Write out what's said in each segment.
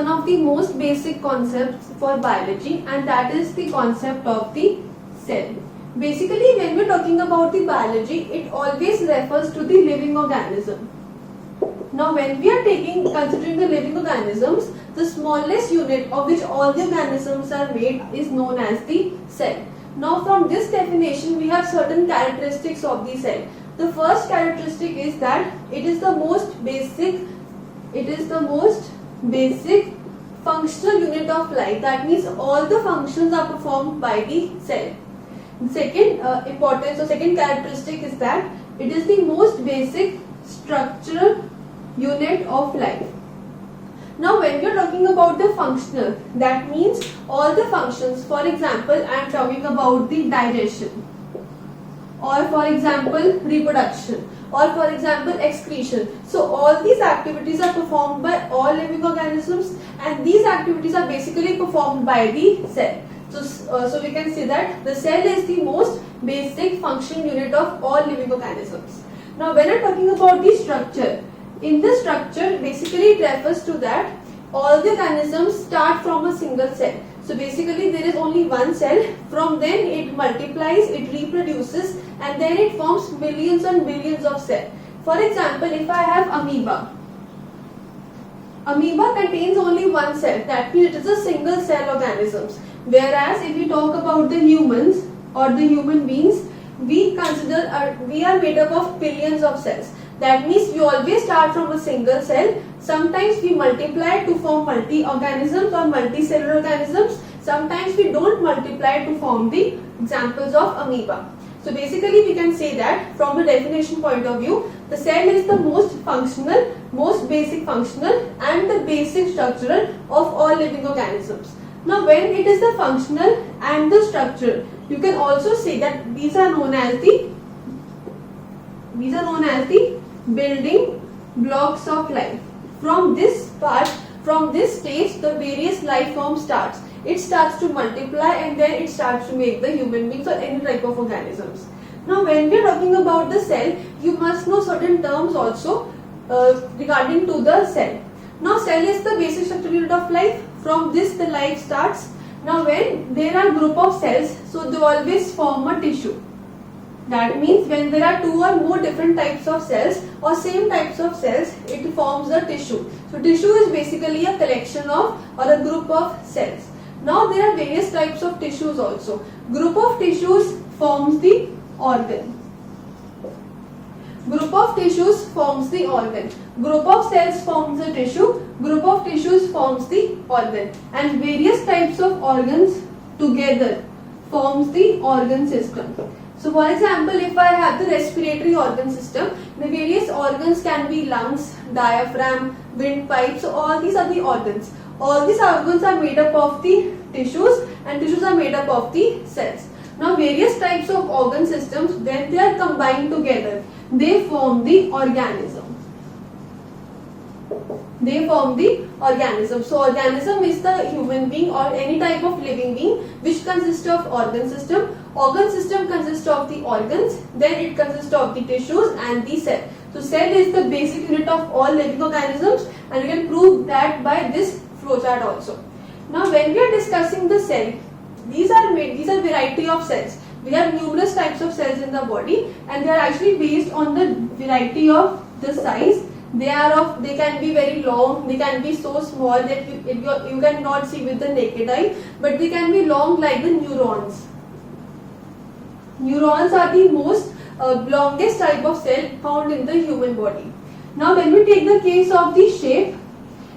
one of the most basic concepts for biology, and that is the concept of the cell. Basically, when we're talking about the biology, it always refers to the living organism. Now, when we are considering the living organisms, the smallest unit of which all the organisms are made is known as the cell. Now, from this definition, we have certain characteristics of the cell. The first characteristic is that it is the most basic functional unit of life. That means all the functions are performed by the cell. Second characteristic is that it is the most basic structural unit of life. Now, when we are talking about the functional, that means all the functions. For example, I am talking about the digestion, or for example reproduction, or for example excretion. So all these activities are performed by all living organisms, and these activities are basically performed by the cell. So we can say that the cell is the most basic functional unit of all living organisms. Now, when I am talking about the structure, in the structure, basically it refers to that all the organisms start from a single cell. So basically there is only one cell. From then it multiplies, it reproduces, and then it forms millions and billions of cells. For example, if I have amoeba contains only one cell. That means it is a single cell organisms. Whereas if we talk about the humans or the human beings, we are made up of billions of cells. That means we always start from a single cell. Sometimes we multiply to form multi-organisms or multicellular organisms. Sometimes we don't multiply to form the examples of amoeba. So basically we can say that from the definition point of view, the cell is the most functional, most basic functional and the basic structural of all living organisms. Now, when it is the functional and the structural, you can also say that these are known as the building blocks of life. From this stage, the various life form starts. It starts to multiply and then it starts to make the human beings or any type of organisms. Now, when we are talking about the cell, you must know certain terms also regarding to the cell. Now, cell is the basic structural unit of life. From this the life starts. Now, when there are group of cells, so they always form a tissue. That means when there are two or more different types of cells or same types of cells, it forms a tissue. So tissue is basically a collection of or a group of cells. Now there are various types of tissues also. Group of tissues forms the organ. Group of tissues forms the organ. Group of cells forms the tissue. Group of tissues forms the organ. And various types of organs together forms the organ system. So for example, if I have the respiratory organ system, the various organs can be lungs, diaphragm, windpipe. So all these are the organs. All these organs are made up of the tissues and tissues are made up of the cells. Now various types of organ systems, when they are combined together, they form the organism. So organism is the human being or any type of living being which consists of organ system. Organ system consists of the organs, then it consists of the tissues and the cell. So cell is the basic unit of all living organisms, and we can prove that by this flowchart also. Now when we are discussing the cell, these are variety of cells. We have numerous types of cells in the body, and they are actually based on the variety of the size. They can be very long, they can be so small that you cannot see with the naked eye, but they can be long like the neurons. Neurons are the most longest type of cell found in the human body. Now when we take the case of the shape,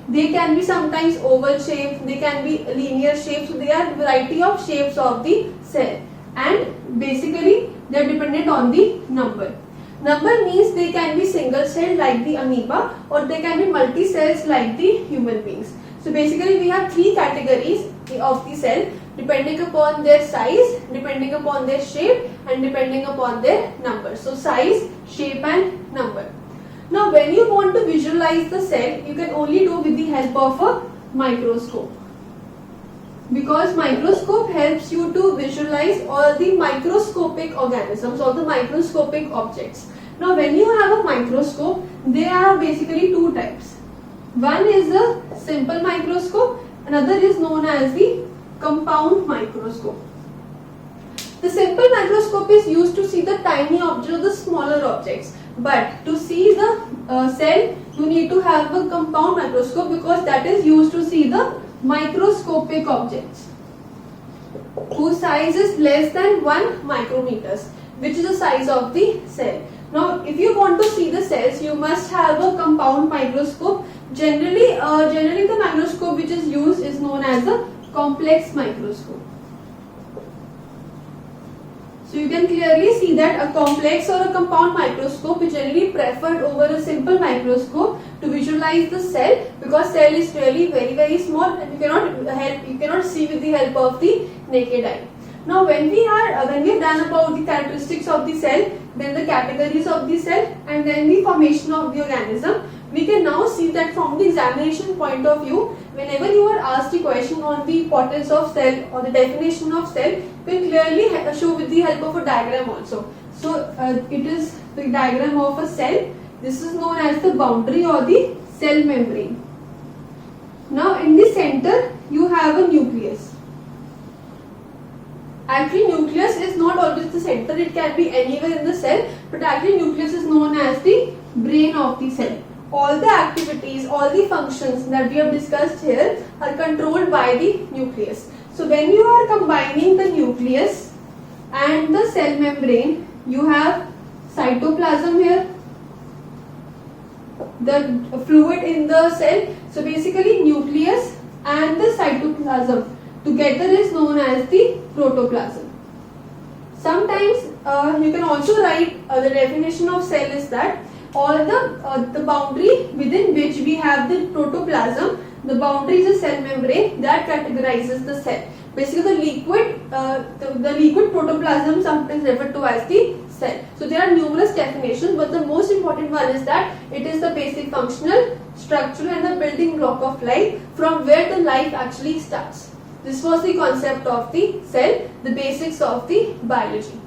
they can be sometimes oval shape, they can be linear shape. So there are variety of shapes of the cell, and basically they are dependent on the number. Number means they can be single cell like the amoeba, or they can be multi cells like the human beings. So basically we have three categories of the cell depending upon their size, depending upon their shape, and depending upon their number. So size, shape and number. Now when you want to visualize the cell, you can only do with the help of a microscope. Because microscope helps you to visualize all the microscopic organisms or the microscopic objects. Now when you have a microscope, there are basically two types. One is a simple microscope, another is known as the compound microscope. The simple microscope is used to see the tiny objects or the smaller objects. But to see the cell, you need to have a compound microscope because that is used to see the microscopic objects whose size is less than 1 micrometers, which is the size of the cell. Now, if you want to see the cells, you must have a compound microscope. Generally, the microscope which is used is known as a complex microscope. So you can clearly see that a complex or a compound microscope is generally preferred over a simple microscope to visualize the cell, because cell is really very small and you cannot see with the help of the naked eye. Now when we have done about the characteristics of the cell, then the categories of the cell, and then the formation of the organism, we can now see that from the examination point of view, whenever you are asked a question on the importance of cell or the definition of cell, you can clearly show with the help of a diagram also. So it is the diagram of a cell. This is known as the boundary or the cell membrane. Now in the center you have a nucleus. Actually, nucleus is not always the center, it can be anywhere in the cell, but actually nucleus is known as the brain of the cell. All the activities, all the functions that we have discussed here are controlled by the nucleus. So when you are combining the nucleus and the cell membrane, you have cytoplasm here, the fluid in the cell. So basically nucleus and the cytoplasm together is known as the protoplasm. Sometimes you can also write the definition of cell is that all the boundary within which we have the protoplasm, the boundary is a cell membrane that categorizes the cell. Basically the liquid protoplasm sometimes referred to as the cell. So there are numerous definitions, but the most important one is that it is the basic functional, structural and the building block of life, from where the life actually starts. This was the concept of the cell, the basics of the biology.